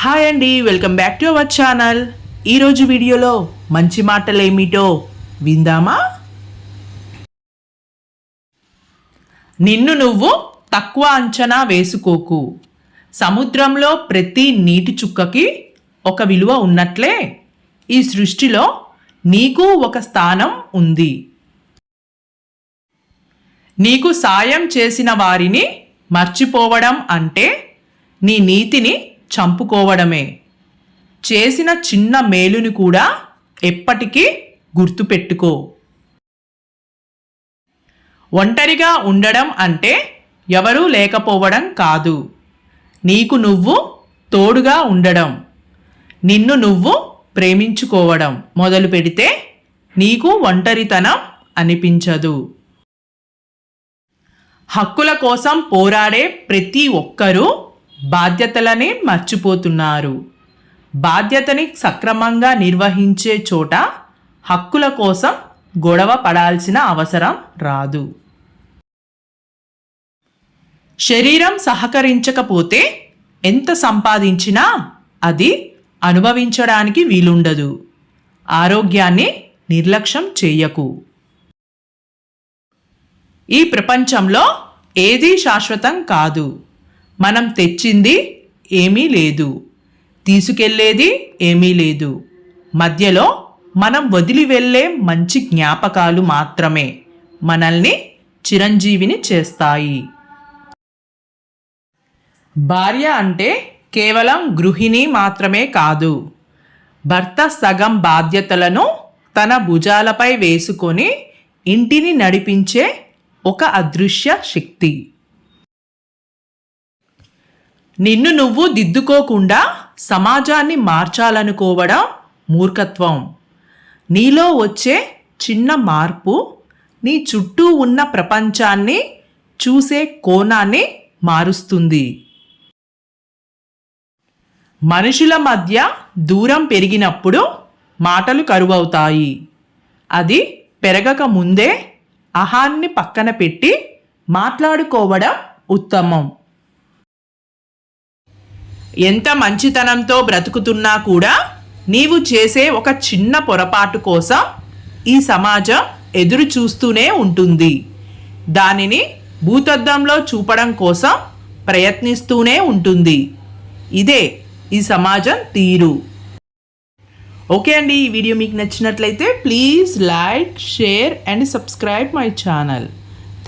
Hi అండి, welcome back to our channel. ఈరోజు వీడియోలో మంచి మాటలు ఏమిటో విందామా? నిన్ను నువ్వు తక్కువ అంచనా వేసుకోకు. సముద్రంలో ప్రతి నీటి చుక్కకి ఒక విలువ ఉన్నట్లే ఈ సృష్టిలో నీకు ఒక స్థానం ఉంది. నీకు సాయం చేసిన వారిని మర్చిపోవడం అంటే నీ నీతిని చంపుకోవడమే. చేసిన చిన్న మేలుని కూడా ఎప్పటికీ గుర్తుపెట్టుకో. ఒంటరిగా ఉండడం అంటే ఎవరూ లేకపోవడం కాదు, నీకు నువ్వు తోడుగా ఉండడం. నిన్ను నువ్వు ప్రేమించుకోవడం మొదలు పెడితే నీకు ఒంటరితనం అనిపించదు. హక్కుల కోసం పోరాడే ప్రతి ఒక్కరూ బాధ్యతలనే మర్చిపోతున్నారు. బాధ్యతని సక్రమంగా నిర్వహించే చోట హక్కుల కోసం గొడవ పడాల్సిన అవసరం రాదు. శరీరం సహకరించకపోతే ఎంత సంపాదించినా అది అనుభవించడానికి వీలుండదు. ఆరోగ్యాన్ని నిర్లక్ష్యం చేయకు. ఈ ప్రపంచంలో ఏదీ శాశ్వతం కాదు. మనం తెచ్చింది ఏమీ లేదు, తీసుకెళ్లేది ఏమీ లేదు. మధ్యలో మనం వదిలి వెళ్ళే మంచి జ్ఞాపకాలు మాత్రమే మనల్ని చిరంజీవిని చేస్తాయి. భార్య అంటే కేవలం గృహిణి మాత్రమే కాదు, భర్త సగం బాధ్యతలను తన భుజాలపై వేసుకొని ఇంటిని నడిపించే ఒక అదృశ్య శక్తి. నిన్ను నువ్వు దిద్దుకోకుండా సమాజాన్ని మార్చాలనుకోవడం మూర్ఖత్వం. నీలో వచ్చే చిన్న మార్పు నీ చుట్టూ ఉన్న ప్రపంచాన్ని చూసే కోణాన్ని మారుస్తుంది. మనుషుల మధ్య దూరం పెరిగినప్పుడు మాటలు కరువవుతాయి. అది పెరగక ముందే అహాన్ని పక్కన పెట్టి మాట్లాడుకోవడం ఉత్తమం. ఎంత మంచితనంతో బ్రతుకుతున్నా కూడా నీవు చేసే ఒక చిన్న పొరపాటు కోసం ఈ సమాజం ఎదురు చూస్తూనే ఉంటుంది. దానిని భూతద్దంలో చూపడం కోసం ప్రయత్నిస్తూనే ఉంటుంది. ఇదే ఈ సమాజం తీరు. ఓకే అండి, ఈ వీడియో మీకు నచ్చినట్లయితే please like, share and subscribe my channel.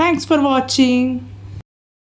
Thanks for watching.